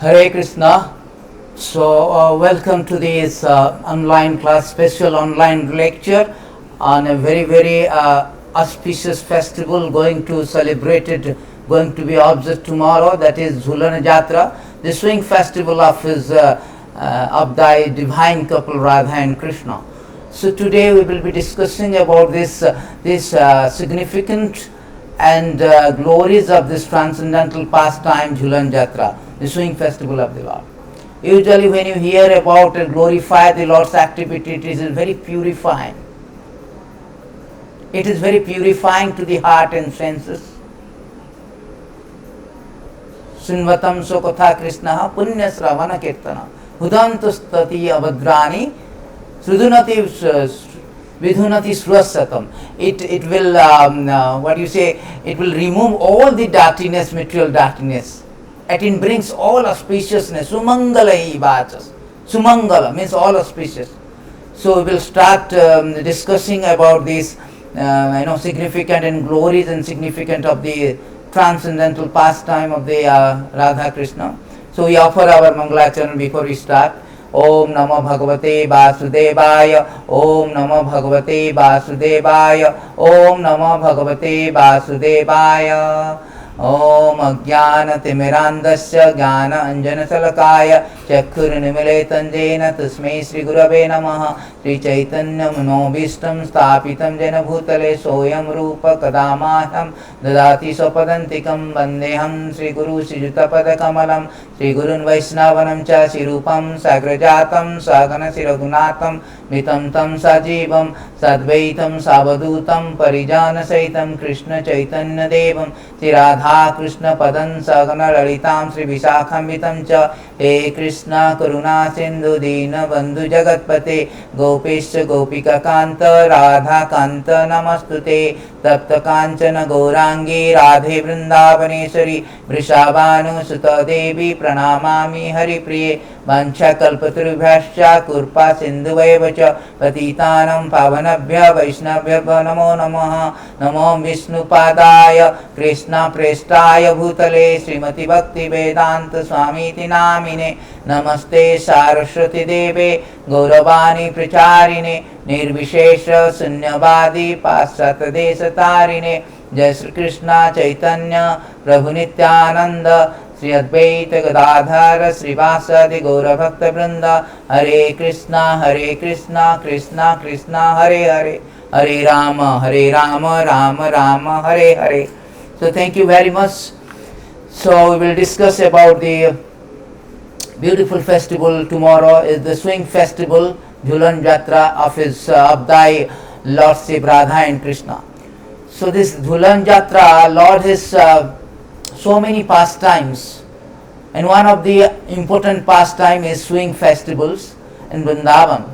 Hare Krishna. Welcome to this online class, special online lecture on a very auspicious festival going to be observed tomorrow. That is Jhulan Jatra, the swing festival of thy divine couple Radha and Krishna. So today we will be discussing about this significant and glories of this transcendental pastime Jhulan Jatra, the swing festival of the Lord. Usually when you hear about and glorify the Lord's activity, it is very purifying. It is very purifying to the heart and senses. Sunvatam sokotha Krishna punya sravana kirtana hudantustati avadrani sudunati vidhunati swasatam. It will it will remove all the dirtiness, material dirtiness. And it brings all auspiciousness. Sumangala vachas. Sumangala means all auspicious. So we will start discussing about this significant and glories and significant of the transcendental pastime of the Radha Krishna. So we offer our Mangalacharan before we start. Om Namo Bhagavate Vasudevaya. Om Namo Bhagavate Vasudevaya. Om Namo Bhagavate Vasudevaya. Om Ajnanatimirandasya Jnana Anjana Salakaya Chakkhurunimilitam Jena Tasmai Sri Gurave Namaha Sri Chaitanya Manobhishtam Sthapitam Jena Bhutale Soyam Rupa Kadamaham Dadati Swapadantikam Vandeham Sri Guru Sri Jutapada Kamalam Sri Gurun Vaishnavanam Cha Sri Rupam Sagrajatam Sagana Sri Raghunatham Mitam Tam Sajivam Sadvaitam Savadutam Parijana Saitam Krishna Chaitanya Devam Sri Radha Krishna Padan Sagana Lalitam Sri Visakhambitam Cha He Krishna Karuna Sindhu Dina Bandhu Jagatpate Gopesha Gopika Kanta Radha Kanta Namastute Tapta Kanchana Gaurangi Radhe Vrindavaneshwari Vrishabhanu Sutta Devi Pranamami Hari Priye Vancha Kalpatarubhyascha Kurpa Sindhuvacha Patitanam Pavanabhya Vaishnavya Namo Namaha Namo Vishnu Padaya Krishna Prestaya Bhutale Srimati Bhakti Vedanta Swamiti Namine Namaste Saraswati Deve Gauravani Pracharine Nirvishesha Sunyavadi Paschat Desha Tarine Jai Sri Krishna Chaitanya Prabhu Nityananda Sri Advaita Gadadhara Srivasadi Gaura Bhakta Vrinda Hare Krishna Krishna Krishna Hare Hare Hare Rama Rama Rama Hare Hare. So thank you very much. So we will discuss about the beautiful festival tomorrow is the swing festival Jhulan Jatra of thy Lordship Radha and Krishna. So this Jhulan Jatra, Lord has so many pastimes, and one of the important pastime is swing festivals in Vrindavan.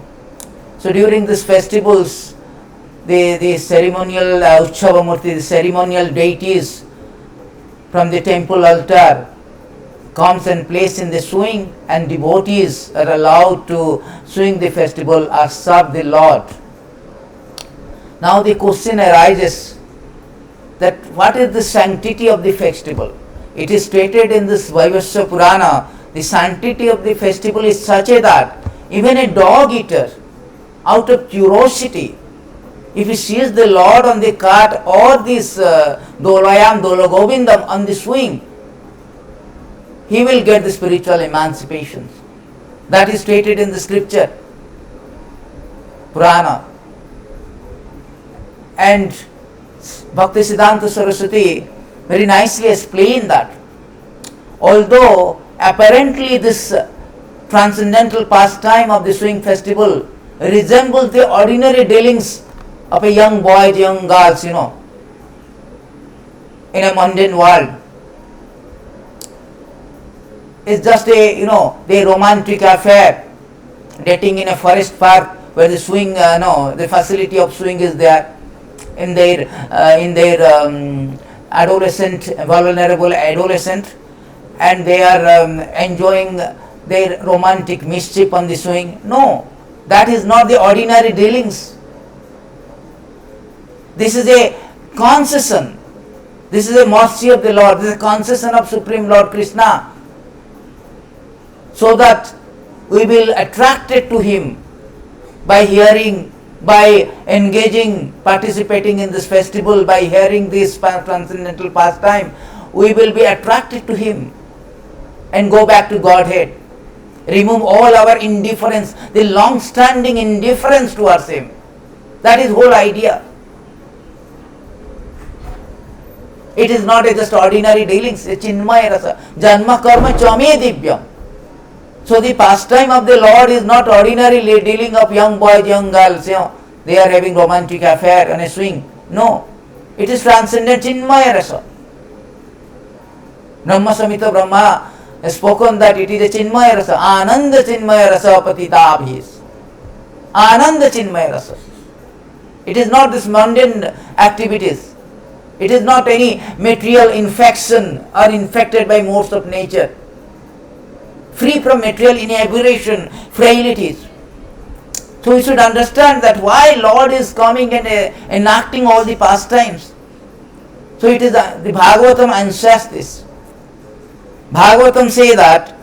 So during these festivals, the ceremonial Uchavamurti, the ceremonial deities from the temple altar comes and plays in the swing, and devotees are allowed to swing the festival or serve the Lord. Now the question arises that what is the sanctity of the festival? It is stated in this Vaivasya Purana, the sanctity of the festival is such that even a dog eater, out of curiosity, if he sees the Lord on the cart or this Dolayam Dolagovindam on the swing, he will get the spiritual emancipation. That is stated in the scripture, Purana. And Bhaktisiddhanta Saraswati very nicely explained that although apparently this transcendental pastime of the swing festival resembles the ordinary dealings of a young boy, young girls, in a mundane world. It's just the romantic affair, dating in a forest park where the swing, the facility of swing is there in their adolescent, vulnerable adolescent, and they are enjoying their romantic mischief on the swing. No, that is not the ordinary dealings. This is a concession. This is a mercy of the Lord. This is a concession of Supreme Lord Krishna. so that we will attracted to him by hearing, by engaging, participating in this festival, by hearing this transcendental pastime, we will be attracted to him and go back to Godhead. Remove all our indifference, the long-standing indifference towards him. That is whole idea. It is not just ordinary dealings, it's Chinmaya Rasa. Janma karma chame divyam. So the pastime of the Lord is not ordinary dealing of young boys, young girls, they are having romantic affair and a swing. No, it is transcendent Chinmaya Rasa. Brahma Samhita Brahma has spoken that it is a Chinmaya Rasa, Ananda Chinmaya Rasa Patitabhis. Ananda Chinmaya Rasa. It is not this mundane activities. It is not any material infection or infected by modes of nature. Free from material inebriation, frailties. So we should understand that why Lord is coming and enacting all the pastimes. So it is the Bhagavatam answers this. Bhagavatam say that,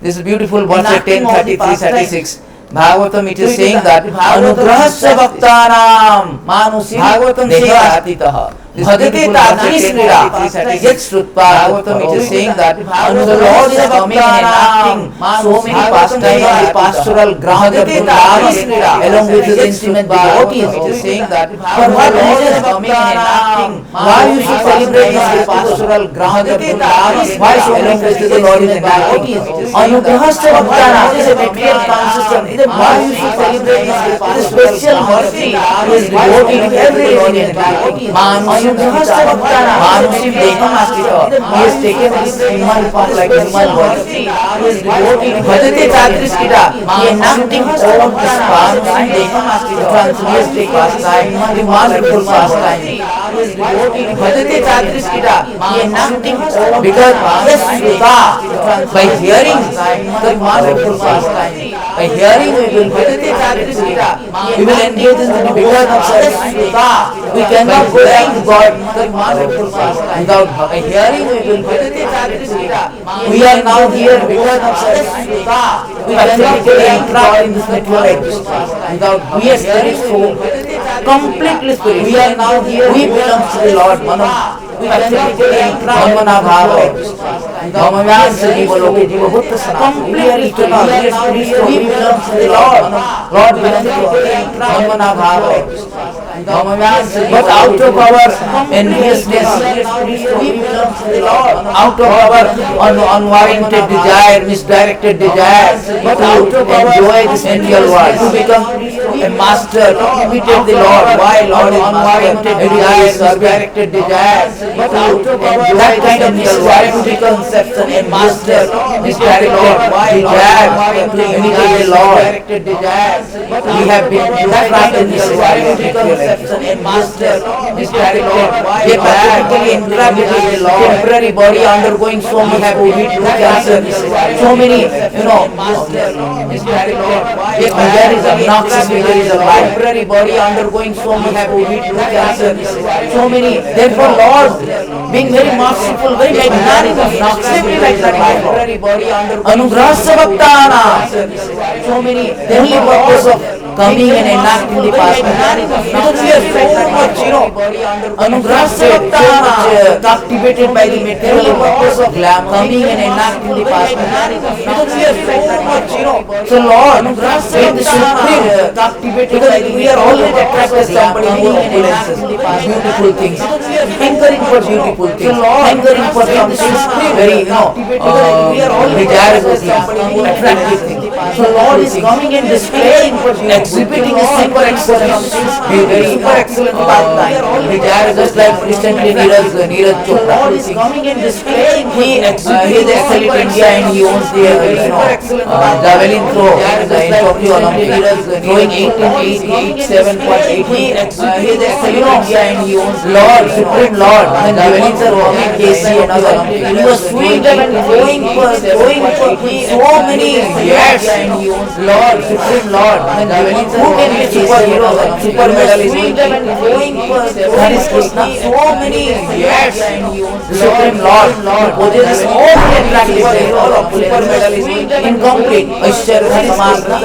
this is beautiful verse 10:33-36. Bhagavatam it is saying that Anugrahasya Bhaktanam Manusi Bhagavatam say that Bhagavate Tadrisnira Yet Shrutpa Bhagavatam it is saying that the Lord is coming and enacting so many pastimes on the pastoral ground of Vrindavan along with his intimate devotees. It is saying that for what reason is coming and enacting, why you should celebrate this pastoral ground of Vrindavan, why so along with the Lord is enacting Anugrahasya Bhaktanam is a material consistent. Why you should celebrate this special mercy is devoted to every devotee. Manusim Dekam Astita. He has taken this human form like human body. He is devoted Bhajate Tadriskita. He is enacting all this Manusim Dekam Astita. Transcendental pastime, the wonderful pastime. He is devoted Bhajate Tadriskita. He is enacting all because by hearing the wonderful pastime, by hearing we will engage in the because of Saraswata. We cannot go back to God without hearing we will. We are now here because of Saraswata. We cannot go and in this material existence without we are spirit soul, completely spirit. We are now here. We belong to the Lord Manam. Brahmana Bhava Brahmavyan Sajivaloke Jivabhutta Sanam. We are eternal. We belong to the Lord. Lord belongs to us. Brahmana Bhava but out of our enviousness, we belong to the Lord. Out of our unwarranted desire, misdirected desire, but out of our enjoy this material world, to become a master, to imitate the Lord. Why Lord is unwarranted desire, misdirected desire, but out of our that kind of desire to become a master, misdirected desire, to imitate the Lord. We have been trapped in this world. A master, misdirected, a practically entrapped temporary body undergoing so much COVID cancer, so many, master, misdirected, there is obnoxious, there is a temporary body undergoing so much COVID cancer, so many. Therefore, Lord, being very merciful, very magnanimous, simply like that temporary body undergoing Anugrahasya Bhaktana, so many. The only purpose of coming and enacting the past. Because we are so much, Anugrahasya Bhaktana, captivated by the material purpose of coming and enacting the past. Because we are so much, so Lord, when the Supreme captivated by the, we are always attracted to somebody who opulences, beautiful things, hankering for beautiful things, hankering for something very, desirable things, attractive things. So Lord is coming and displaying, exhibiting His super excellence, super excellent pastime. Just like recently Neeraj Chopra. Lord is coming and displaying. He is excellent in India and he owns the javelin throw in Tokyo Olympics, throwing 7.8. He is excellent in India and he owns Lord Supreme Supreme Lord, when Devanaths are walking KC and other, he was suing them and going for so many years. Lord, Supreme Lord, when Devanaths who can be superhero, super medalist, that is Krishna, so many years. Supreme Lord, possesses all the attractive super medalist, incomplete, Aishwarya Samartha,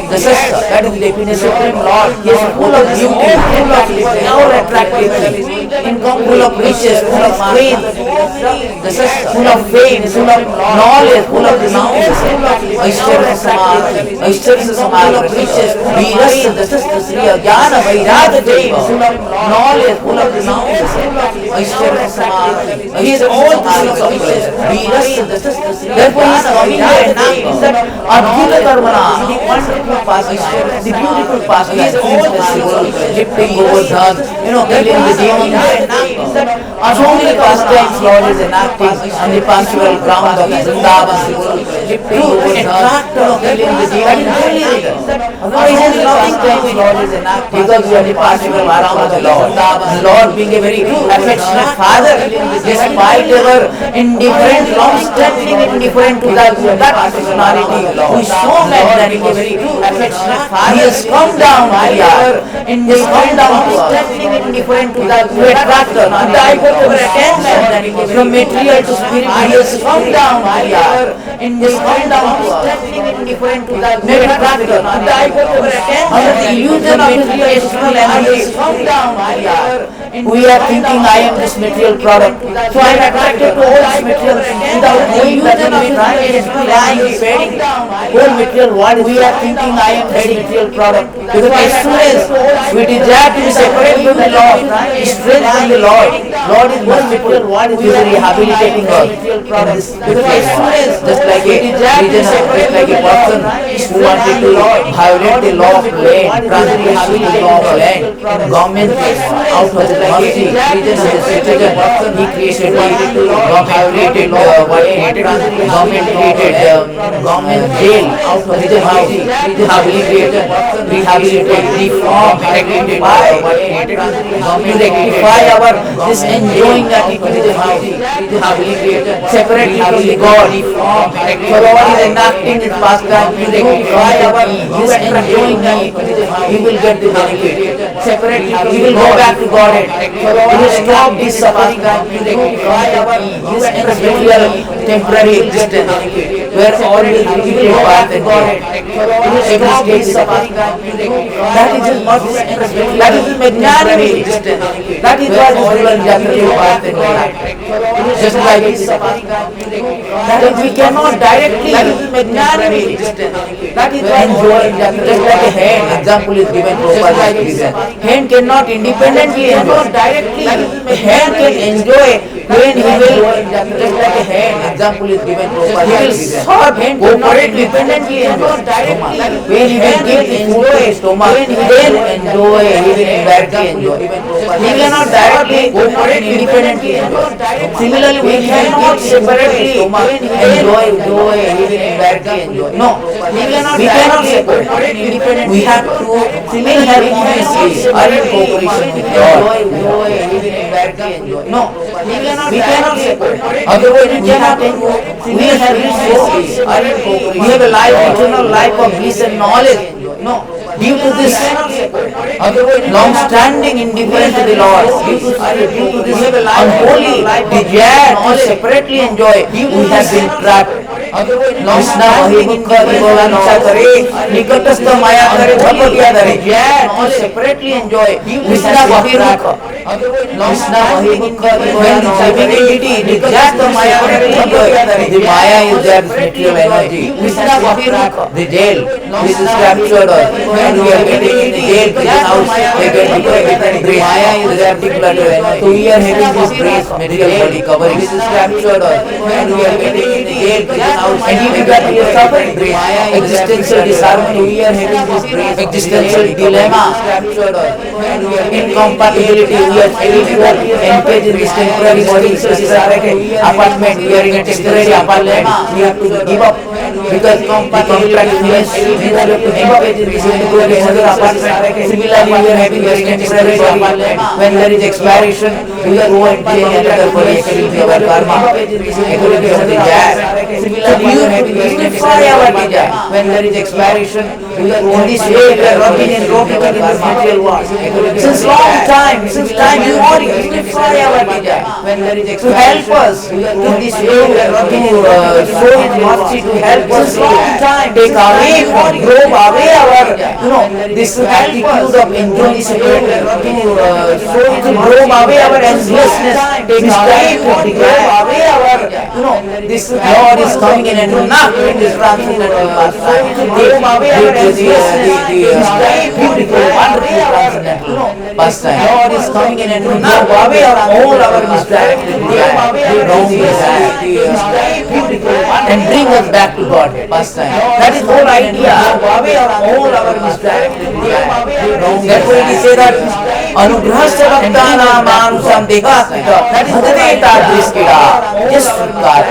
the sister, that is the definition of Supreme Lord. He is full of beauty, all attractive, full of riches, full of strength, full of fame, full of knowledge, full of renown. Aishwarya Samartha, riches, Veerasya, the sister Sri Jnana Vairagya Deva, full of knowledge, full of renown. Aishwarya Samartha, he is all things of bliss. Veerasya, the sister Sri therefore he is coming here and now. Adbhuta Karmana, the wonderful pastime, the beautiful pastime, lifting Govardhan, killing the demons. So many pastimes Lord is enacting on the pastoral ground of Vrindavan, lifting Govardhan, killing the demons. Otherwise, pastimes Lord is enacting because we are the pastoral ground of the Lord. The Lord being a very affectionate Father, despite our indifferent, long-standing indifferent to that personality, who is so magnanimous, very affectionate Father, he has come down here, he has come down to us, indifferent to that, to attract us, to divert our attention from material to spiritual. He has come down here, he has come down to us, indifferent to that, to attract us, to divert our attention under the illusion of his relational energy. He has come down here. We are thinking I am this material product, so I am attracted to all this material without knowing that it is lying, fading. Whole material world, we are thinking I am this material product. Because as soon as we desire to be separated from the Lord, strength from the Lord is one material world, is rehabilitating us. Because as soon as, just like a person who wanted to violate the law of land, transgressing the law of land, government out of the mercy, he created violated government created government jail out of his house, rehabilitate, reform, to rectify our this enjoying attitude in house, separate from the God. So Lord is enacting his pastime to rectify our this enjoying attitude. He will get the benefit. Separate, he will go back to God. He will stop this suffering to rectify our this material temporary existence, where all will be required and God. That is his mercy. That is his magnanimity. That is why this ruler Jagati required and God. Just like this, that we cannot directly magnanimity. That is why enjoy, just like a hand, example is given, Prabhupada is given. Hand cannot independently enjoy. Directly, a hand can enjoy when he will, just like a hand, example is given, Prabhupada he will serve, hand cooperate independently enjoy. When he will give enjoy stomach, then enjoy, he will indirectly enjoy. He cannot directly cooperate independently enjoy. Similarly, we cannot separately enjoy, he will indirectly enjoy. No, we cannot separate independently. We have to simultaneously are in cooperation with God. No, we cannot separate. Otherwise, we cannot enjoy. We have resources. We have a life, eternal life of bliss and knowledge. No, due to this long-standing indifference to the Lord, due to this unholy desire to separately enjoy, we have been trapped. Krishna वही मुख दिवोलांचा करे निकटस्थ माया करे भगवतिया धरे to separately enjoy Krishna वही मुख कृष्णा वही मुख दिवोलांचा entity निकटस्थ माया करे भगवतिया धरे the maya is that material energy Krishna वही मुख the jail this is captured and we are getting in the jail prison house they get deployed the maya is that particular energy so we are having this grace material body covering this is captured and we are getting in the jail prison and even that we are suffering existential disharmony, we are having this existential dilemma, incompatibility, we are engaged in this temporary body, apartment, we are in a temporary apartment, we have to give up because the contract finished, means you have to engage in this to go to another apartment. Similarly, we are having just temporary apartment. When there is expiration, we will go and change another place. It will be our karma. According to the desire. Similarly, we are having just temporary our desire. When there is expiration, we will go in this way we are working and growing in this material world. Since long time, you want to unify our desire. When there is expiration, to help us in this way we are working to show His mercy to help us. Since long time, take away, grow away our, this attitude of enjoyment. We are working to show His grow away our endlessness. Take away, grow away our, this Lord is coming in and not in this transcendental pastime. Take away our endlessness. Beautiful, wonderful transcendental pastime. Lord is coming in and not away all our misdirected wrong desire, and bring us back to God pastime. That is the whole idea. Away all our misdirected wrong. Therefore it is said that Anugrahasya Bhaktanam Manusam Dekasmita Bhadadeta Driskida Jasukar.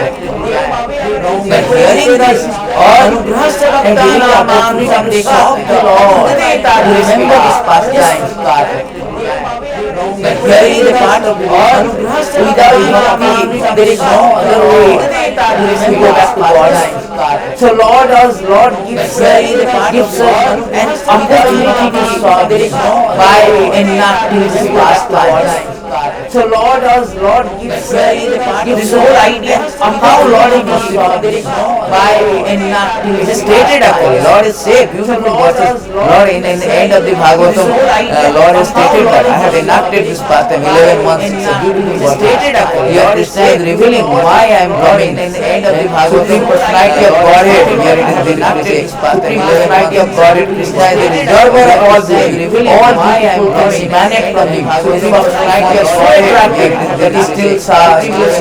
By hearing this, Anugrahasya Bhaktanam Manusam Dekasmita Bhadadeta remember this pastime. By hearing the part of God, without bhakti, there is no other way to go back to God. So Lord gives us an opportunity to solve this by enacting this pastime. So Lord gives this whole idea of how Lord is solve this by enacting. It is stated actually. Lord is say beautiful verses. Lord in the end of the Bhagavatam, Lord has stated that I have enacted this pastime 11 months. It's a beautiful verse. Here Krishna is revealing why I am coming. In the end of the Bhagavatam, personality of Godhead. Here it is enacted this pastime 11 of Godhead. Krishna is the reservoir of all things. Revealing all why I am coming. Emanate from Him. So this personality of so attractive that is still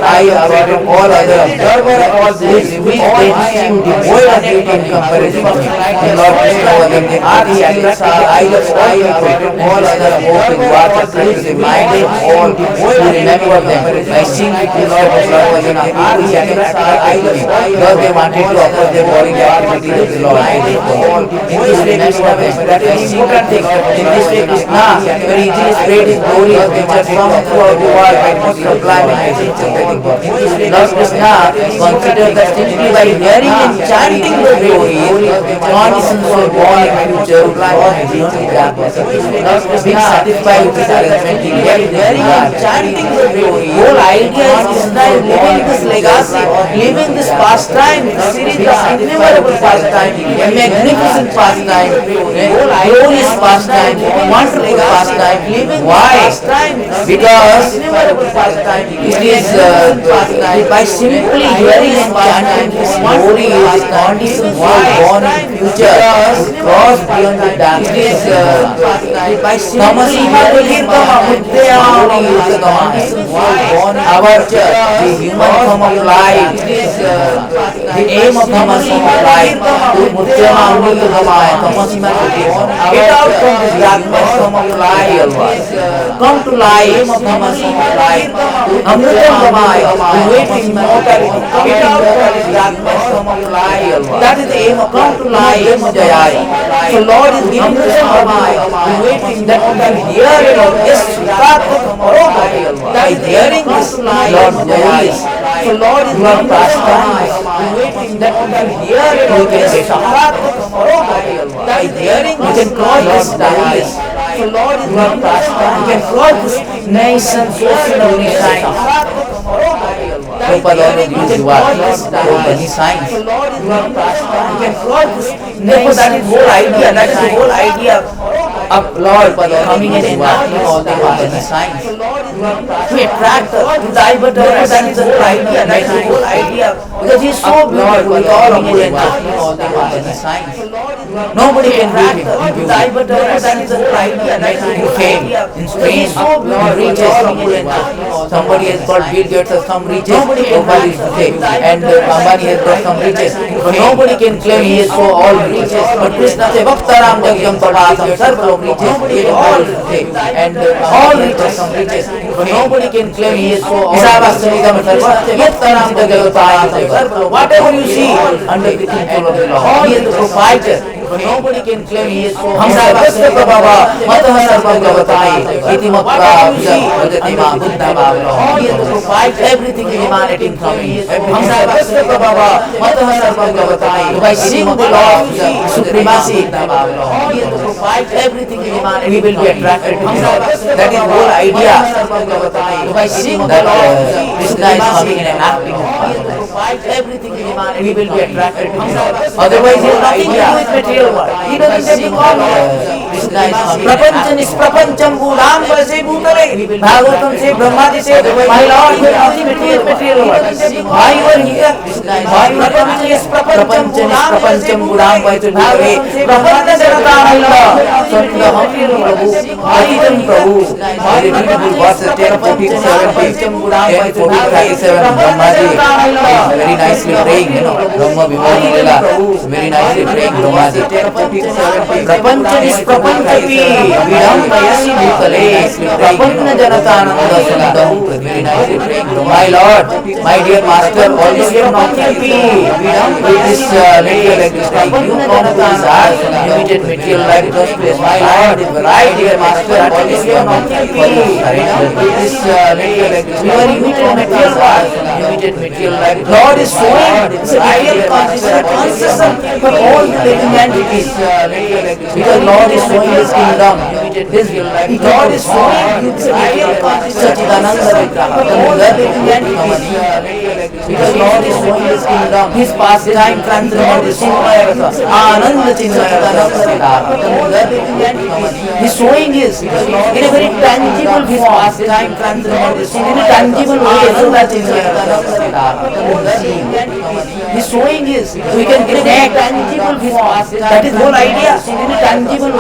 I have got all other observer of all this which they seem devoid of beauty in comparison to me. And Lord Krishna was in the heart, He attracted the eye of all other open water, the mind of all who remember them. By seeing the Lord was in the heart, He attracted the eye of because they wanted to offer their body activity to the Lord. In this way Krishna was that is important thing. In this way Krishna very easily spread His glory of nature from throughout the world by sublime Lord Krishna considered that simply by hearing and chanting the glories, conditions were born in future Lord being satisfied with this arrangement, he left hearing and chanting the glories. Whole idea is Krishna is living this legacy, living this pastime, this series of innumerable pastime, a magnificent pastime, glorious pastime, wonderful pastime. Why? Because it is by simply hearing and chanting this glory, the conditions were born in future would cross beyond the darkness. By simply hearing the conditions were born in future, the human form of life, the aim of human form of life, get out from this darkness form of life, come to life, Amritam Ramaya, waiting immortality, get out from this darkness form of life. That is the aim of come to life, Jaya. So Lord is giving Amritam Ramaya, waiting that we can hear it out. Yes, by hearing this Lord Jaya. So Lord is giving pastime, waiting that we can hear it out. By hearing we can cross this darkness. So Lord is giving pastime, we can cross this nation, ocean of signs. Prabhupada always used many signs. Therefore that is the whole idea of Lord coming in and knocking all the many signs. To attract us, to divert us, that is the whole idea. Because He is so beautiful with all of it and knocking all the many signs. Nobody can beat him in beauty. That is the pride in fame, in fame, in riches. Somebody has got Bill Gates has some riches, nobody is to say, and Ambani has got some riches, but nobody can claim he is so all riches. But Krishna says, Bhaktaram Jagyam Tapasam Sarvam riches, he is all to say, and all riches, some riches, but nobody can claim he is so all. Whatever you see under the control of the law, he is the proprietor. Nobody can claim he is so. हम सर्वस्व प्रभवा मतः सर्वं गवताय इति मत्वा भजति मां बुद्धं भावलो. He is the proprietor, everything emanating from him. हम सर्वस्व प्रभवा मतः सर्वं गवताय. By seeing the law of supremacy, he is the proprietor, everything emanating. We will be attracted to him. That is the whole idea. By seeing the law of Krishna is coming in and acting. He is the proprietor, everything emanating. We will be attracted to him. Otherwise, he has nothing to do with material. He doesn't take all प्रपंच निष्प्रपंचम गुणाम वैसे भूतले. भागवतम से ब्रह्मा जी से my Lord, you are the material world. Why you are here? Why you are प्रपंच निष्प्रपंचम गुणाम वैसे भूतले. प्रपंच जनता Allah. सत्य हम प्रभु आदितम प्रभु. Very beautiful verses 10:47 Brahma ji very nicely praying, Brahma Vimohan Lila very nicely praying Brahma ji. प्रपंच निष्प्रपंचपि विडम्बयसि भूतले प्रपन्न जनतानंद सुंदरं very nicely praying. My Lord, my dear Master, always you have nothing to with this material existence. You come to this earth, limited material life first place. My Lord, right, dear Master, always you have nothing to with this material existence. You are limited material life, limited material life. Lord is showing it's a real consciousness for all the living entities. Because Lord is showing His kingdom. This God is showing it's a real Sachidananda Vigraha for all the living entities. Because Lord is showing His kingdom. His pastime transcendent is Ananda Chinmayananda Vigraha. He's showing His in a very tangible His pastime transcendent is in a tangible way. Ananda Chinmayananda Vigraha. He's showing His. We can connect tangible His pastime. That is whole idea. In a tangible way.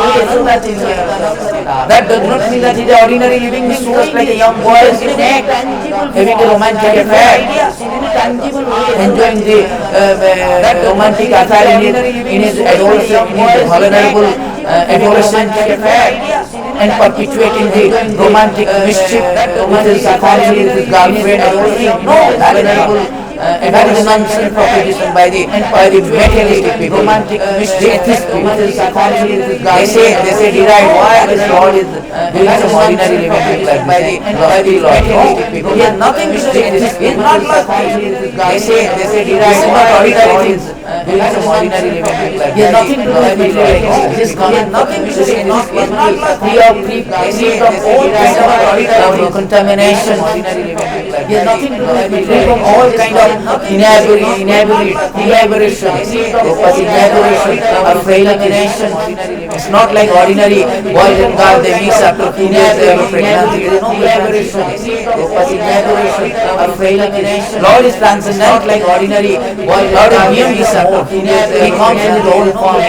That does not mean that he's ordinary living being just like a young boy having a romantic affair, enjoying the romantic affair in his adolescent, in his vulnerable adolescent affair, and perpetuating the romantic mischief with his family, with his girlfriend. No, vulnerable. That is a nonsense proposition by the materialistic people, romantic atheist people. They say derived why this Lord is doing some ordinary living like by the Lord. No, he has nothing to do with this. He is not like they say derived not ordinary things. Doing some ordinary living like he has nothing to do with material. This God has nothing to do with this. He is not like free from all kind of contamination. He has nothing to do with material from all kind of elaboration, or frail imagination. It's not like ordinary boys and girls, they mix after 2 days, they have a pregnancy. There is no elaboration, or frail imagination. Lord is transcendent, like ordinary boys. Lord is beyond this after 2 days. He comes in his own form,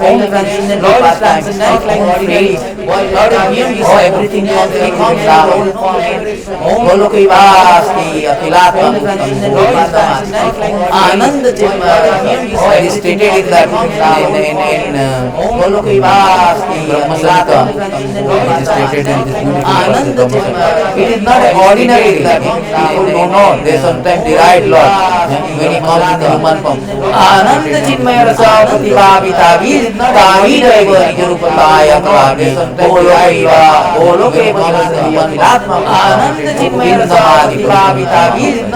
own transcendent. Lord is transcendent, like ordinary boys. Lord is beyond this. Everything comes in his own form. Akhilātma Ananda Chinmaya is stated in that in Brahma Samhita. It is stated in this beautiful verse. It is not ordinary that people don't know. They sometimes deride Lord when He comes in the human form. Ananda Chinmaya Rasa Pratibhavita Kavīdaiva Nijurupataya Kavāde Golokaiva Akhilātma Ananda Chinmaya Rasa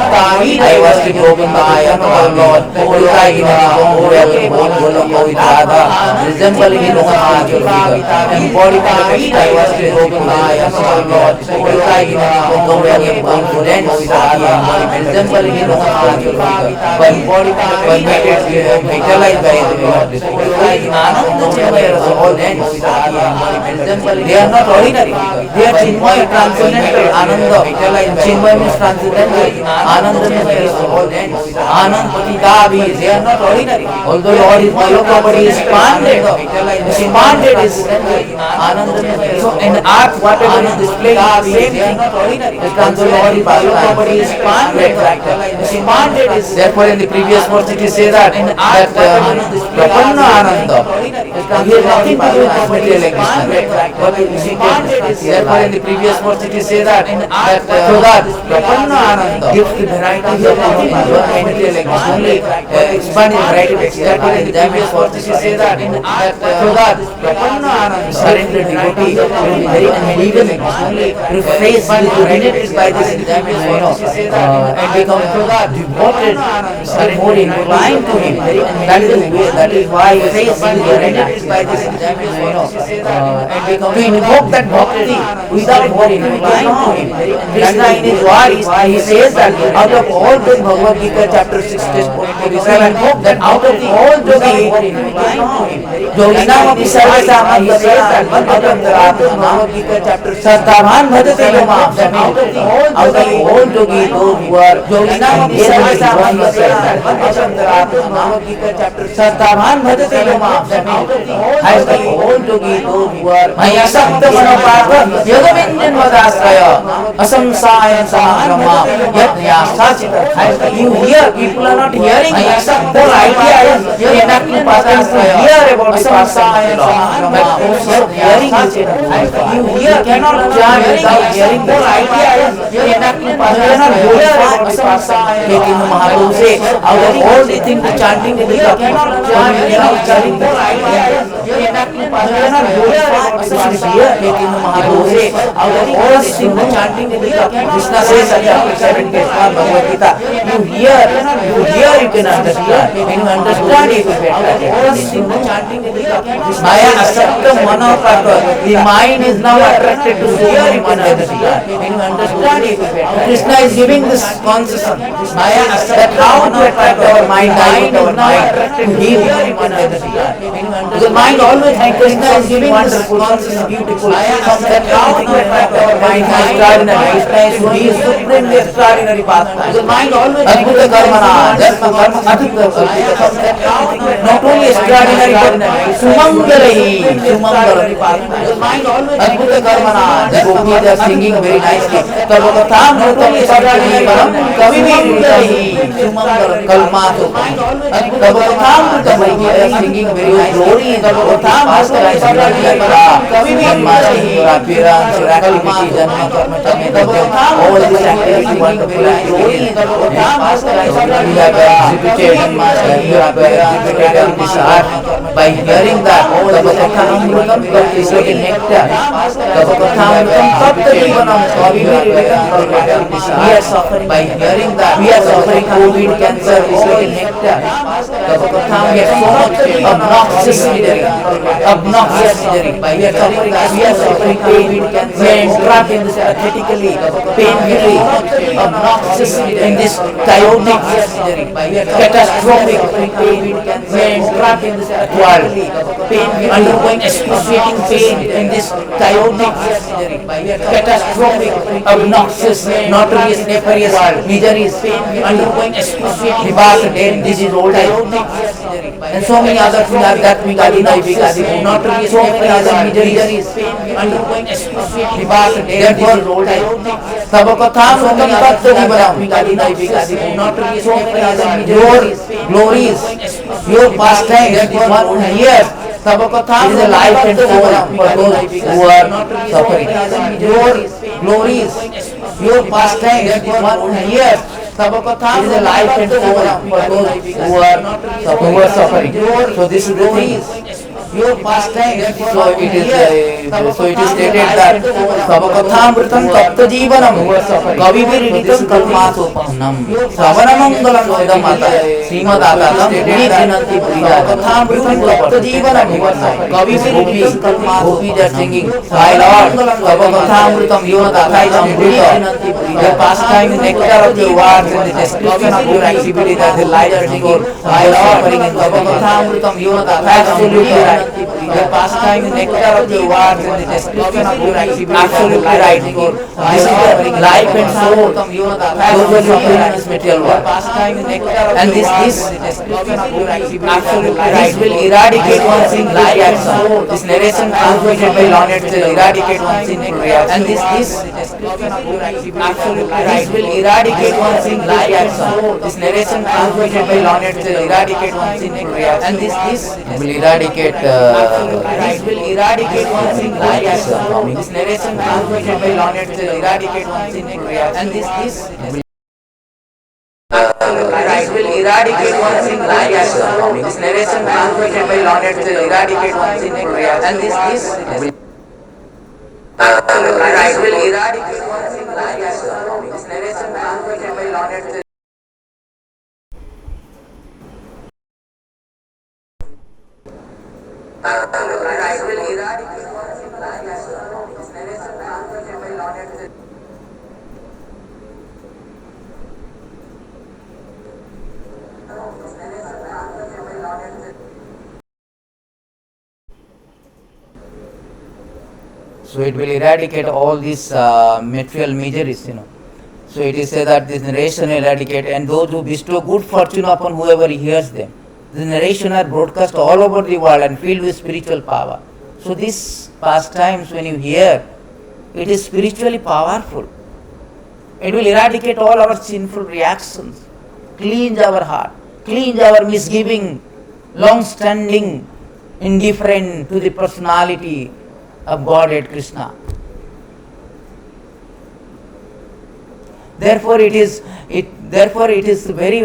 I was the Govindaya, Lord, with Radha, resembling in woman's figure, embodiment of extravagance to Gopalaya, Lord, Gopalaya, confidence with Radha, resembling in woman's figure, but permitted, vitalized by the Lord, Ananda Chinmaya Rasa, all ends with Radha, resembling, they are not ordinary, they are Chinmaya, transcendental, Ananda, Chinmaya means transcendental, Ananda means all ends, Anand Patitavi, they are not ordinary, although Lord is Maloka, but he is expanded, is Ananda means, so in art, whatever is displayed, same thing, the Lord is Maloka, but he is expanded, is, therefore in the previous verse it is said that, Prapanna Ananda, he has nothing to do with material existence, but therefore in the previous verse it is said that, so that Prapanna Ananda gives the varieties of material existence, only expanding variety of existence. Therefore in the previous verse it is said that, so that Prapanna Ananda, surrendered devotee, will be very uneven, rephrase his dominated by this, and become devoted, more inclined to him. That is why phrase is dominated by this, and become to invoke that bhakti without more inclined to him. Krishna in his words, he says that out of all the Bhagavad Gita chapter 6, that out of all yogi, Yoginam api sarvasam, he says that out of the Bhagavad Gita chapter Sartavan bhajate yomam, out of all yogi, those who are Yoginam api sarvasam, he says that out of the Bhagavad Gita chapter Sartavan bhajate yomam, out of all yogi, those who are Maya Sabda Manopatha Yogavinjan Vadasraya Asamsaya Samagrama Yatya Sachita. You hear, people are not hearing. The idea is enacting pathas to hear about the Asamsaya Samagrama. You hear, cannot chant without hearing. The idea is enacting pathas to hear about the Asamsaya. Lekin Mahaprabhu say, out of all the things the chanting is the cannot chant without chanting. The idea is enacting pathas to hear about the Asamsaya. Lekin Mahaprabhu say, out of all the things the chanting is the Krishna says at chapter 7 Bhagavad Gita, you hear, you can understand. When you understand, you will get Maya Asakta Manopata, the mind is now attracted to hear, you can understand. When you understand, you will get Krishna is giving this concession. Maya Asakta, how to attract our mind, our mind to hear, you can understand. The mind always thinks Krishna is giving this concession, beautiful. That how to attract our mind, extraordinary. Krishna is supremely extraordinary pastime. The mind always Adbhuta Karmana, not only extraordinary but Sumangalahi, Adbhuta Karmana. The gopis are singing very nicely. Tarvakatham Bhutami Sarvani Param Kavimangalahi, Kalmato. Tarvakatham Bhutami, they are singing very nicely. Tarvakatham Bhutami Sarvani Param Kavimangalahi, Piran, Sirakalmati, Janma Karmatami, all this activity wonderful. We have exhibited this art by hearing that Tabakathamrutam is like a nectar. We are suffering by hearing that. We are suffering COVID cancer is like a nectar. We are so much obnoxious misery. By we are suffering COVID cancer. We are entrapped in this pathetically, painfully, obnoxious in this chaotic, catastrophic, entrapped in this world, undergoing excruciating pain in this chaotic, catastrophic, obnoxious, notorious, nefarious world, miseries, undergoing excruciating rebirth, death, disease, old age, and so many other things like that, notorious, nefarious, miseries, undergoing excruciating rebirth, death, disease, old age. Tabakatham your glories, your pastimes, that is one who hears. Tabakatham is a life and soul for those who are suffering. Your glories, your pastimes, that is one who hears. Tabakatham is a life and soul for those who are suffering. So this is the thing. your pastime. So it is stated that Savakathamritam Tapta Jivanam Kavibiriditam Kalmasopannam Savanamangalam Siddhamata Srimadatatam Vinati Savakathamritam Tapta Jivanam Kavibiriditam Kalmasopannam. We are singing, my Lord, Savakathamritam Yonatathaitam Amrita. Your pastime is nectar of your words and the description of your activity that the light are singing. My Lord, Savakathamritam Yonatathaitam Amrita. Your pastime is nectar of your words and the description of your activity. Absolutely right. This is the life and soul. Those are suffering in this material world. And this absolutely right. This will eradicate one's sinful reaction. This narration transmitted by Leonard will eradicate one's sinful reaction. And this absolutely right. This will eradicate one's sinful reaction. This narration transmitted by Leonard will eradicate one's sinful reaction. And this will eradicate this will eradicate one's sinful reaction. This narration transmitted by Leonard will eradicate one's sinful reaction. And this will eradicate one's sinful reaction. This narration transmitted by Leonard will eradicate one's sinful reaction. And this will eradicate one's sinful reaction. This narration transmitted by Leonard will So it will eradicate all these material miseries, So it is said that this narration will eradicate, and those who bestow good fortune upon whoever hears them. The narration are broadcast all over the world and filled with spiritual power. So these pastimes, when you hear, it is spiritually powerful. It will eradicate all our sinful reactions, cleanse our heart, cleanse our misgiving, long-standing, indifferent to the personality of Godhead Krishna. Therefore it is very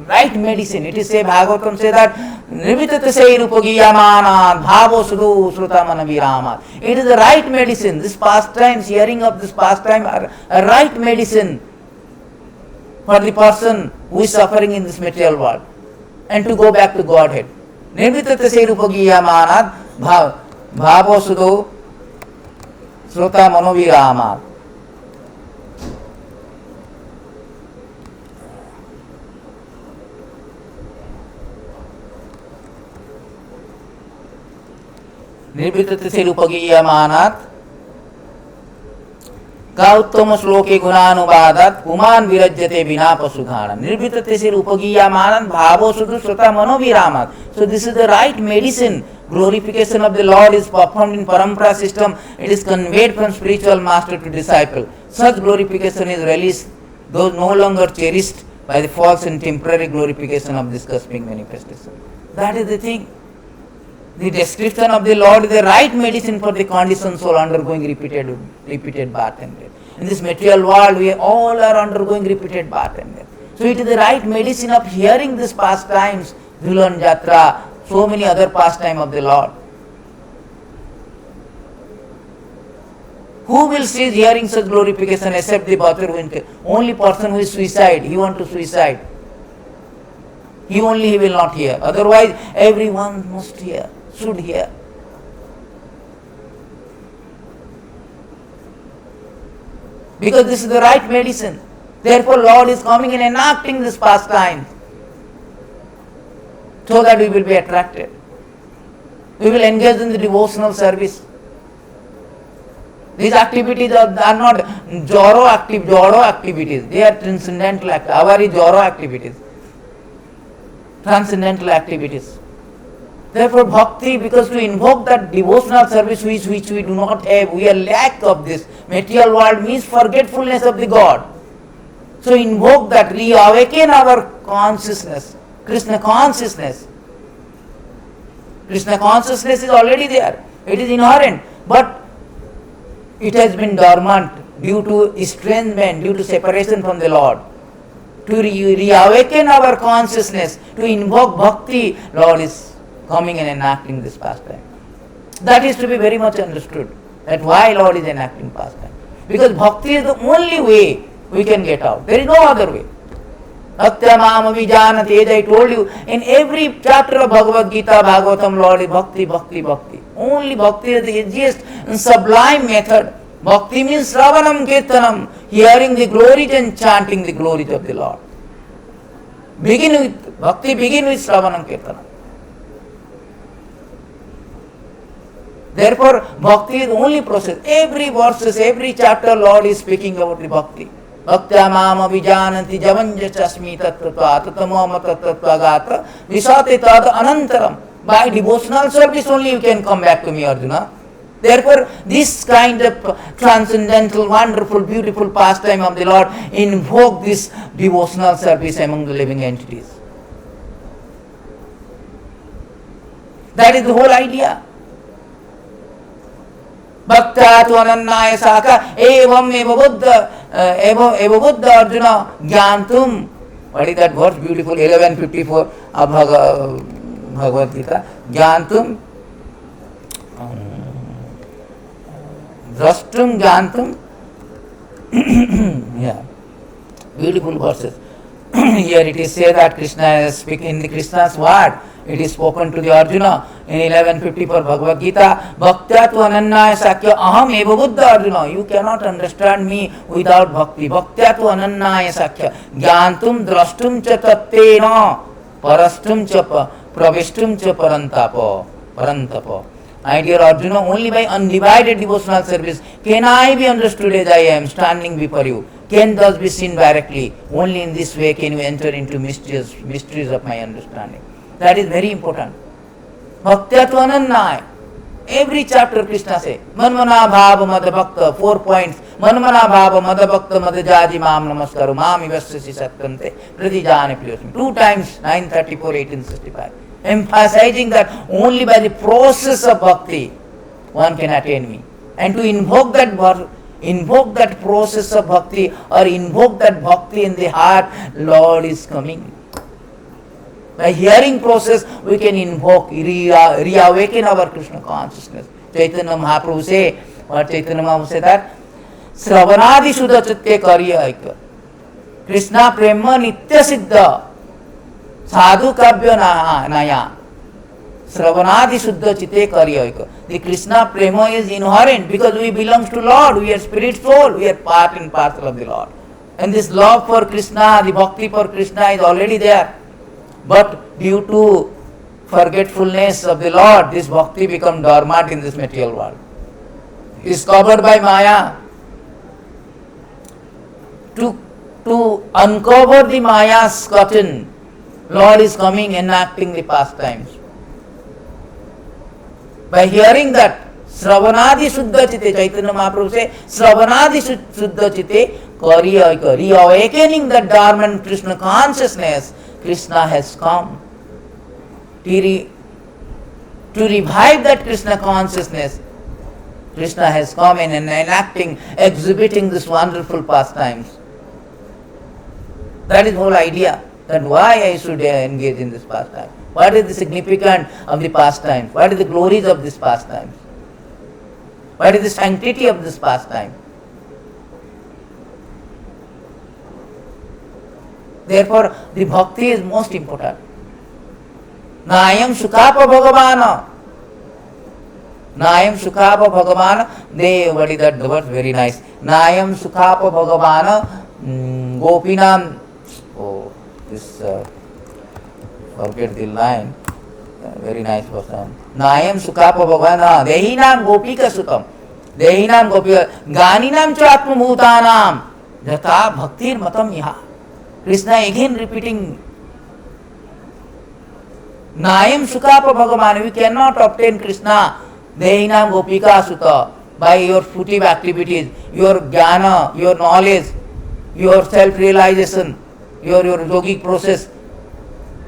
right medicine. It is say, Bhagavatam say that Nivitate se rupagiyamana bhavo sudu srutamana virama. It is the right medicine. This pastimes, hearing of this pastime are a right medicine for the person who is suffering in this material world and to go back to Godhead. Nivitate se rupagiyamana bhavo sudu srutamana virama. निर्वितते से रूपगीयमानात् का उत्तम श्लोके गुणानुवादात् पुमान विरज्यते विना पशुघाणा. निर्वितते से रूपगीयमानात् भावो सुधु श्रुता मनोविरामात्. So this is the right medicine. Glorification of the Lord is performed in parampara system. It is conveyed from spiritual master to disciple. Such glorification is released, though no longer cherished by the false and temporary glorification of this cosmic manifestation. That is the thing. The description of the Lord is the right medicine for the conditioned soul undergoing repeated birth and death. In this material world, we all are undergoing repeated birth and death. So it is the right medicine of hearing these pastimes, Dhulan Jatra, so many other pastimes of the Lord. Who will cease hearing such glorification except the Bhatar? Only person who is suicide, he want to suicide. He will not hear. Otherwise, everyone must hear, should hear. Because this is the right medicine. Therefore, Lord is coming and enacting this pastime so that we will be attracted. We will engage in the devotional service. These activities are not Joro activities. They are transcendental activities. Our is Joro activities. Transcendental activities. Therefore, bhakti, because to invoke that devotional service which we do not have, we are lack of this. Material world means forgetfulness of the God. So invoke that, reawaken our consciousness, Krishna consciousness. Krishna consciousness is already there. It is inherent. But it has been dormant due to estrangement, due to separation from the Lord. To reawaken our consciousness, to invoke bhakti, Lord is coming and enacting this pastime. That is to be very much understood, that why Lord is enacting pastime. Because bhakti is the only way we can get out. There is no other way. Bhaktya mam avijanati, as I told you, in every chapter of Bhagavad Gita, Bhagavatam, Lord is bhakti, bhakti, bhakti. Only bhakti is the easiest and sublime method. Bhakti means Sravanam Kirtanam, hearing the glories and chanting the glories of the Lord. Bhakti begin with Sravanam Kirtanam. Therefore, bhakti is the only process. Every verses, every chapter, Lord is speaking about the bhakti. Bhaktya mama vijanati javanja chasmi tattva tatamama tattva gata visate tad anantaram. By devotional service only you can come back to me, Arjuna. Therefore, this kind of transcendental, wonderful, beautiful pastime of the Lord invoke this devotional service among the living entities. That is the whole idea. Bhakta tu anannaya saka evam eva buddha Arjuna gyantum. What is that verse? Beautiful, 1154 of Bhagavad Gita. Gyantum drashtum gyantum. Yeah, beautiful verses. Here it is said that Krishna is speaking in the Krishna's word. It is spoken to the Arjuna in 1154 Bhagavad Gita. Bhaktya tu anannaya sakya aham eva buddha Arjuna. You cannot understand me without bhakti. Bhaktya tu anannaya sakya gyantum drashtum cha tattena parastum cha pravishtum cha parantapa. My dear Arjuna, only by undivided devotional service can I be understood as I am standing before you. Can thus be seen directly. Only in this way can you enter into mysteries of my understanding. That is very important. Bhaktya tu anannaya. Every chapter Krishna say, Manmana bhava mada bhakta, 4 points. Manmana bhava mada bhakta mada jaji mam namaskaru mam ivasyasi satkante pratijane priyosmi. 2 times 934, 1865. Emphasizing that only by the process of bhakti one can attain me. And to invoke that process of bhakti or invoke that bhakti in the heart, Lord is coming. By hearing process, we can invoke, reawaken our Krishna consciousness. Chaitanya Mahaprabhu say, what Chaitanya Mahaprabhu say that? Sravanadi Shuddha Chitte Karya Aika. Krishna Prema Nitya Siddha. Sadhu Kabya Naya. Sravanadi Shuddha Chitte Karya Aika. The Krishna Prema is inherent because we belong to Lord. We are spirit soul. We are part and parcel of the Lord. And this love for Krishna, the bhakti for Krishna is already there. But due to forgetfulness of the Lord, this bhakti become dormant in this material world. It is covered by Maya. To uncover the Maya's curtain, Lord is coming enacting the pastimes. By hearing that, Sravanadi Shuddha Chitte, Chaitanya Mahaprabhu say, Sravanadi Shuddha Chitte, Karya, reawakening that dormant Krishna consciousness, Krishna has come. To revive that Krishna consciousness, Krishna has come and enacting, exhibiting this wonderful pastimes. That is the whole idea, that why I should engage in this pastime. What is the significance of the pastime? What is the glories of this pastime? What is the sanctity of this pastime? Therefore, the bhakti is most important. Nayam Sukapa Bhagavana. Nayam Sukapa Bhagavana. What is that? The word very nice. Nayam Sukapa Bhagavana Gopinam. Oh, this forget the line. Very nice person. Nayam Sukapa Bhagavana Dehinam Gopika Sukam. Dehinam Gopika Ganinam Chatma Bhutanam Jata Bhaktir Matam Yaha. Krishna again repeating Nayam Sukapa Bhagavan. We cannot obtain Krishna Dehinam Gopika Sutta by your fruitive activities, your jnana, your knowledge, your self-realization, your yogic process.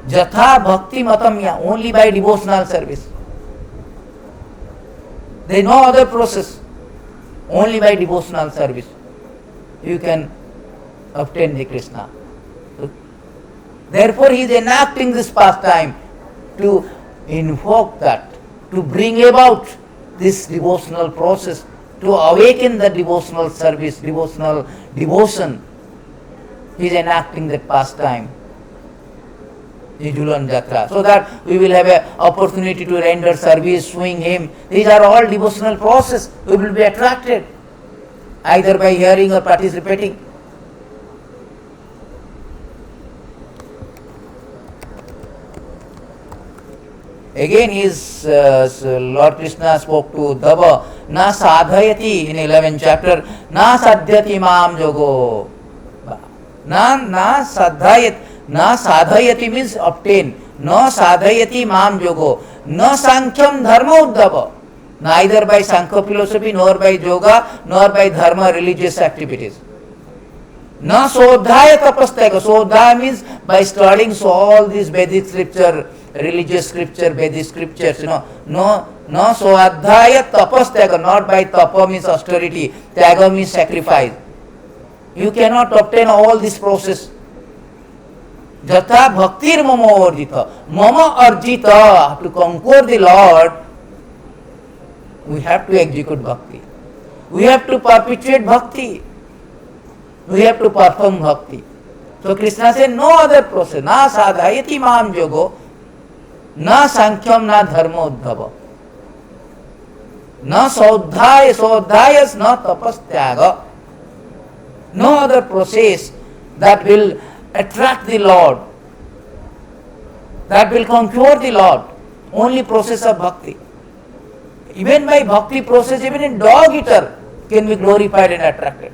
Jatha Bhakti Matamya, only by devotional service. There is no other process. Only by devotional service you can obtain the Krishna. Therefore, he is enacting this pastime to invoke that, to bring about this devotional process, to awaken the devotional service, devotional devotion. He is enacting that pastime, the Jhulan Jatra, so that we will have an opportunity to render service, showing him. These are all devotional process. We will be attracted either by hearing or participating. Again, Lord Krishna spoke to Dava, na sadhayati in 11th chapter, na sadhyati mam yogo. Na sadhayati means obtain. Na sadhayati mam yogo. Na sankham dharma uddhava. Neither by Sankhya philosophy, nor by yoga, nor by dharma religious activities. Na sodhaya tapastyaga. Sodhaya means by studying all these Vedic scripture, religious scripture, Vedic scriptures, no swadhyaya tapastyaga, not by tapa means austerity, tyaga means sacrifice. You cannot obtain all this process. Jatha bhaktir mama arjita. Mama arjita, to conquer the Lord, we have to execute bhakti. We have to perpetuate bhakti. We have to perform bhakti. So Krishna said, no other process. Na sadhayati mam yogo, na sankyam na dharma uddhava. Na sodhayas na tapastyaga. No other process that will attract the Lord, that will conquer the Lord. Only process of bhakti. Even by bhakti process, even a dog eater can be glorified and attracted.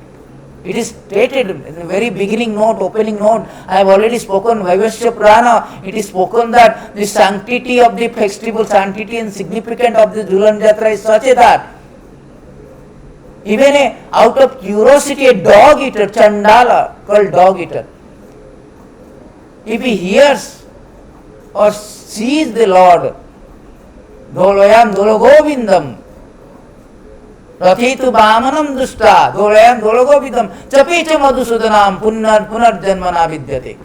It is stated in the very beginning note, opening note. I have already spoken, Vaivasya Purana. It is spoken that the sanctity of the festival, sanctity and significance of the Jhulan Jatra is such that even out of curiosity, a dog eater, Chandala, called dog eater, if he hears or sees the Lord, Dholayam Dholagovindam, Rathitu Vamanam Dushta, Dholayam Dholagovindam, Chapicha Madhusudanam, Punarjanmana Vidyate.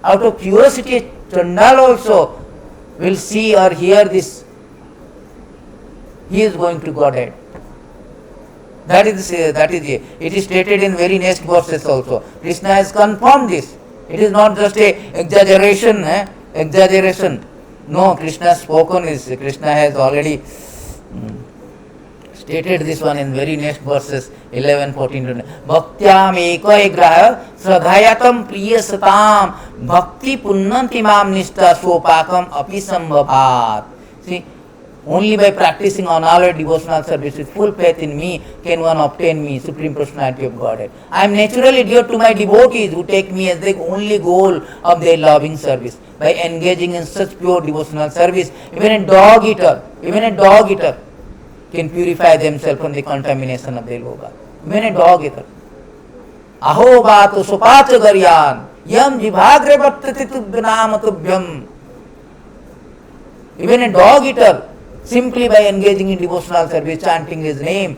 Out of curiosity, Chandala also will see or hear this. He is going to Godhead. That is it. It is stated in very next verses also. Krishna has confirmed this. It is not just a exaggeration. Exaggeration. No, Krishna has spoken this. Krishna has already stated this one in very next verses 11, 14. Bhaktyam eka egrah sradhayatam priyasatam bhakti punnanti mam nishta swapakam api sambhavat. See, only by practicing on all devotional service with full faith in me can one obtain me, Supreme Personality of Godhead. I am naturally dear to my devotees who take me as the only goal of their loving service. By engaging in such pure devotional service, even a dog eater can purify themselves from the contamination of their loba. Even a dog eater. Aho bhato sopacha garyan yam jibhagre bhattati tubhyanam tubhyam. Even a dog eater, simply by engaging in devotional service, chanting his name,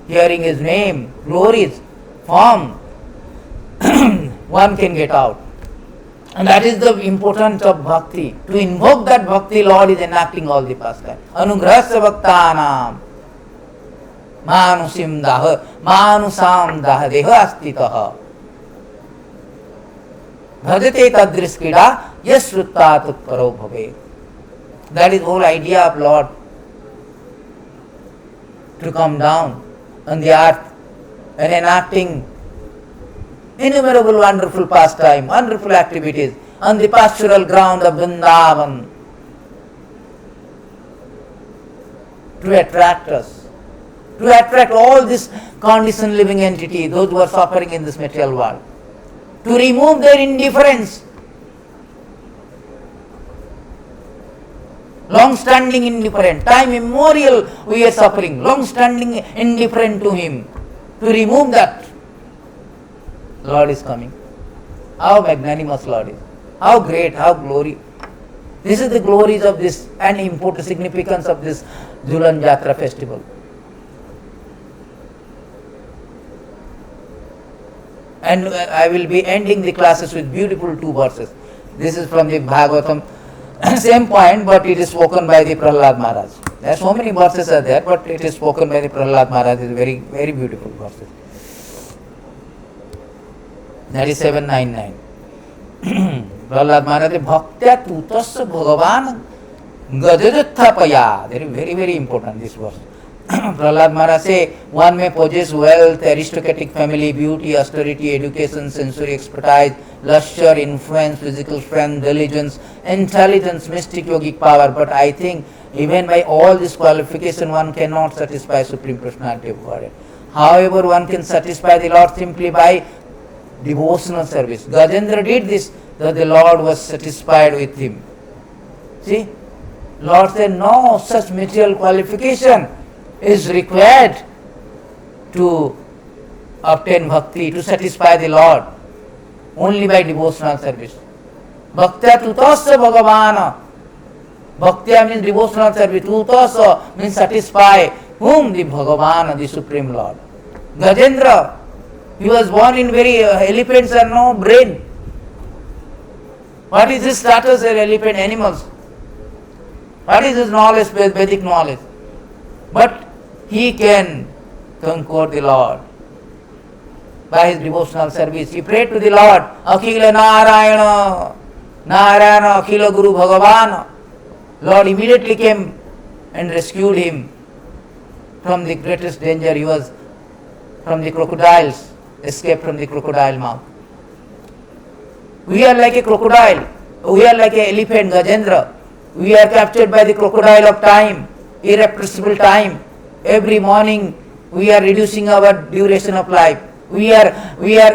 hearing his name, glories, form, one can get out. And that is the importance of bhakti. To invoke that bhakti, Lord is enacting all the pastime. Anugrahasya bhaktanam manusim daha manusam daha deha astitaha bhajate tadriskida yasrutta tutparo bhave. That is the whole idea of Lord, to come down on the earth and enacting innumerable wonderful pastime, wonderful activities on the pastoral ground of Vrindavan to attract us, to attract all this conditioned living entity, those who are suffering in this material world, to remove their indifference, long-standing indifferent, time immemorial we are suffering, long-standing indifferent to Him, to remove that. Lord is coming. How magnanimous Lord is. How great, how glory. This is the glories of this and important significance of this Jhulan Jatra festival. And I will be ending the classes with beautiful two verses. This is from the Bhagavatam, Same point, but it is spoken by the Prahlad Maharaj. There are so many verses are there, but it is spoken by the Prahlad Maharaj. It is very, very beautiful verses. That is 799. Prahlad Maharaj, Bhaktya tutasya bhagavan gajajathapaya. Very, very, very important this verse. Prahlad Maharaj say, one may possess wealth, aristocratic family, beauty, austerity, education, sensory expertise, luster, influence, physical strength, diligence, intelligence, mystic yogic power. But I think even by all this qualification, one cannot satisfy Supreme Personality of Godhead. However, one can satisfy the Lord simply by devotional service. Gajendra did this, that the Lord was satisfied with him. See, Lord said, no such material qualification is required to obtain bhakti, to satisfy the Lord, only by devotional service. Bhaktya tutasya bhagavana. Bhaktya means devotional service. Tutasya means satisfy whom? The Bhagavan, the Supreme Lord. Gajendra, he was born in very elephants have no brain. What is his status as elephant animals? What is his knowledge, Vedic knowledge? But he can conquer the Lord by his devotional service. He prayed to the Lord, Akhila Narayana, Narayana Akhila Guru Bhagavan. Lord immediately came and rescued him from the greatest danger. He was from the crocodiles, escaped from the crocodile mouth. We are like a crocodile. We are like an elephant, Gajendra. We are captured by the crocodile of time, irrepressible time. Every morning we are reducing our duration of life. We are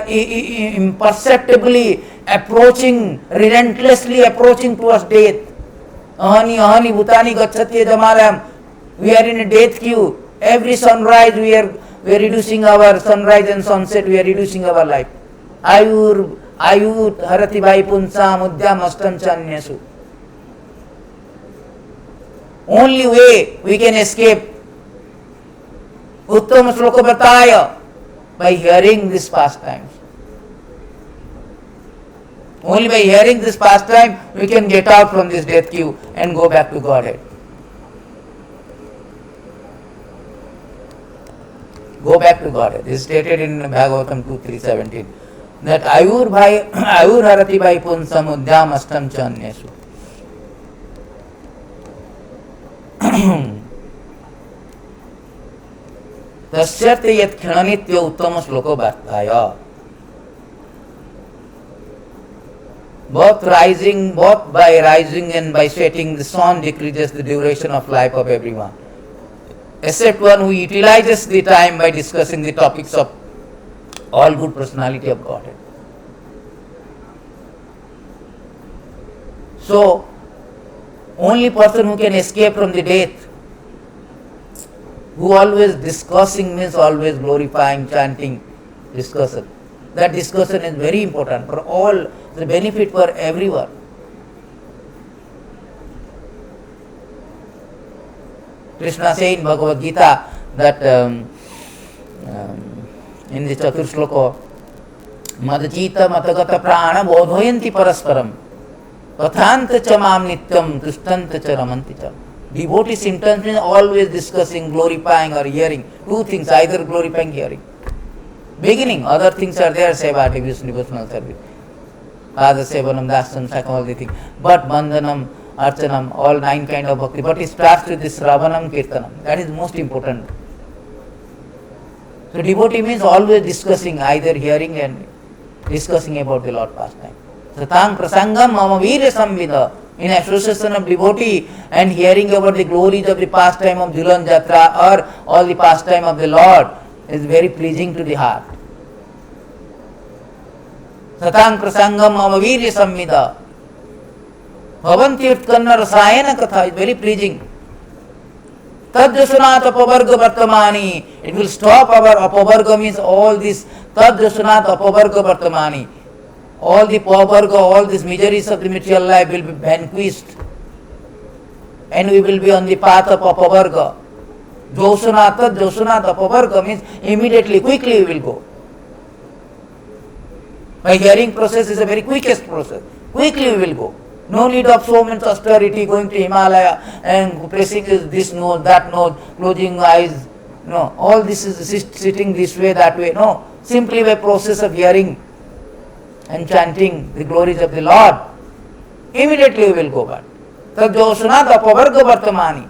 imperceptibly approaching, relentlessly approaching towards death. Ahani ahani bhutani gacchati jamalam. We are in a death queue. Every sunrise we are reducing our sunrise and sunset. We are reducing our life. Ayur harati bhai punsa mudyam astam chanyasu. Only way we can escape Uttam Shloka Bhataya by hearing these pastimes. Only by hearing this pastime we can get out from this death queue and go back to Godhead. Go back to Godhead. This is stated in Bhagavatam 2.3.17 that Ayur harati bhai punsam udyam astam chanyesu. Tasyate yat khananitya uttama shloka bhartaya. Both by rising and by setting, the sun decreases the duration of life of everyone, except one who utilizes the time by discussing the topics of all good personality of Godhead. So, only person who can escape from the death, who always discussing means always glorifying, chanting, discussion. That discussion is very important for all, the benefit for everyone. Krishna says in Bhagavad Gita that in the Chatur Shloka, Madachita matagata prana bodhoyanti parasparam pathanta chamam nityam tushtanta charamanti cham. Devotees intention means always discussing, glorifying or hearing. Two things, either glorifying, hearing. Beginning, other things are there, seva, devotional service. Pada sevanam, dasam, sakam, all the things. But bandhanam, archanam, all 9 kind of bhakti. But it starts with this ravanam, kirtanam. That is most important. So devotee means always discussing, either hearing and discussing about the Lord pastime. Satang prasangam mama virya samvida. In association of devotee and hearing about the glories of the pastime of Jhulan Jatra or all the pastime of the Lord is very pleasing to the heart. Satang prasangam mama virya samvida. Bhavanti utkanna rasayana katha is very pleasing. Tad jasunat apavarga vartamani. It will stop our apavarga means all this. Tad jasunat apavarga vartamani. All the pavarga, all these miseries of the material life will be vanquished. And we will be on the path of apavarga. Josunat apavarga means immediately, quickly we will go. My hearing process is a very quickest process. Quickly we will go. No need of so much austerity, going to Himalaya and pressing this node, that node, closing eyes. No, all this is sitting this way, that way. No, simply by process of hearing and chanting the glories of the Lord, immediately we will go back. Tadjosanat apavarga vartamani.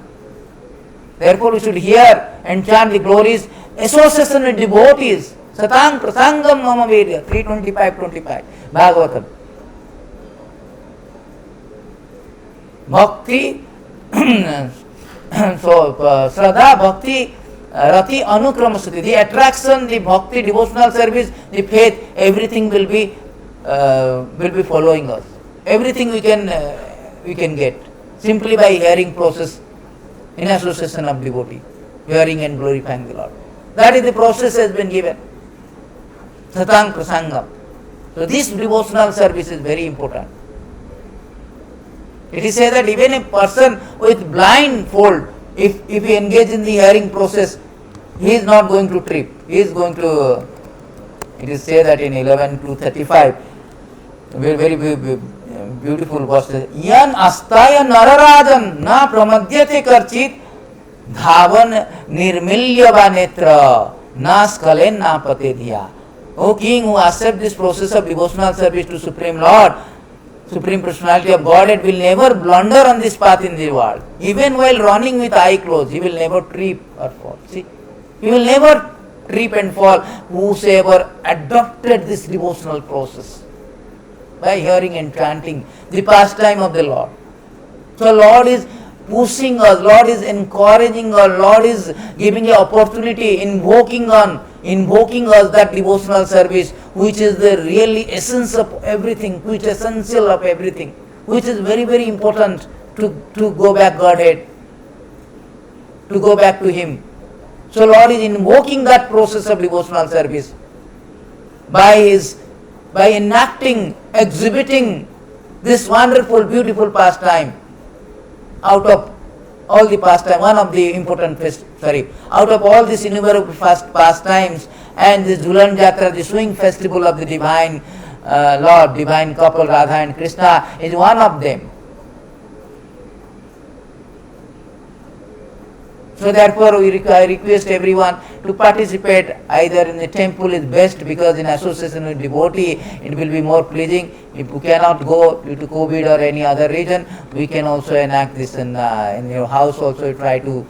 Therefore we should hear and chant the glories, association with devotees. Satang prasangam mama virya, 325-25, Bhagavatam. Bhakti, so Shraddha, Bhakti, Rati, Anukramasati, the attraction, the Bhakti, devotional service, the faith, everything will be following us. Everything we can get simply by hearing process in association of devotee, hearing and glorifying the Lord. That is the process has been given. Satang Prasangam. So this devotional service is very important. It is said that even a person with blindfold, if he engage in the hearing process, he is not going to trip. He is going to, it is said that in 11:235, very beautiful verse. Yan astaya nararajan na pramadyate karchit dhavan nirmilya vanetra na skalen na patedhya. O King, who accept this process of devotional service to Supreme Lord, Supreme Personality of Godhead, will never blunder on this path in the world. Even while running with eye closed, he will never trip or fall. See, he will never trip and fall. Whosoever adopted this devotional process by hearing and chanting the pastime of the Lord. So Lord is pushing us, Lord is encouraging us, Lord is giving an opportunity, invoking us that devotional service, which is the really essence of everything, which is essential of everything, which is very, very important to go back Godhead, to go back to Him. So Lord is invoking that process of devotional service by enacting, exhibiting this wonderful, beautiful pastime. Out of all the pastime, one of the important out of all these innumerable pastimes, and this Jhulan Jatra, the swing festival of the divine Lord, divine couple Radha and Krishna, is one of them. So therefore I request everyone to participate either in the temple is best, because in association with devotee it will be more pleasing. If you cannot go due to COVID or any other reason, we can also enact this in your house also. Try to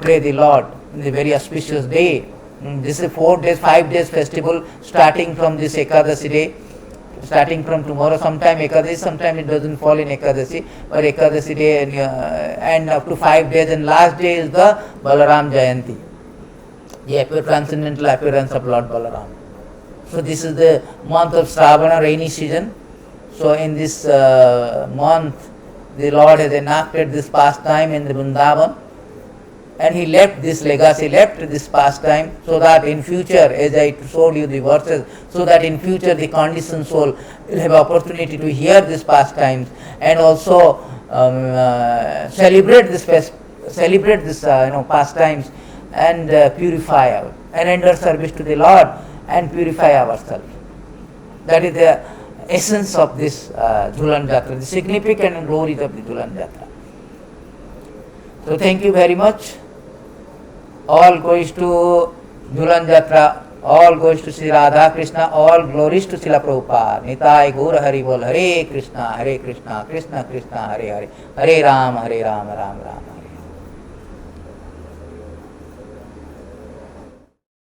pray the Lord in the very auspicious day. This is 5 days festival, starting from this Ekadasi day. Starting from tomorrow, sometime Ekadasi, sometime it doesn't fall in Ekadasi, but Ekadasi day and up to 5 days, and last day is the Balaram Jayanti, the transcendental appearance of Lord Balaram. So this is the month of Shravana, rainy season. So in this month, the Lord has enacted this pastime in the Vrindavan, and He left this legacy, left this pastime, so that in future, as I showed you the verses, so that in future the conditioned soul will have opportunity to hear these pastimes and also celebrate this pastimes and purify and render service to the Lord and purify ourselves. That is the essence of this Jhulan Jatra, the significance and glories of the Jhulan Jatra. So thank you very much. All goes to Jhulan Jatra, all goes to Sri Radha Krishna, all glories to Srila Prabhupada. Nitai Gaur Hari Bol, Hare Krishna, Krishna Krishna, Hare Hare, Hare Ram, Ram Ram.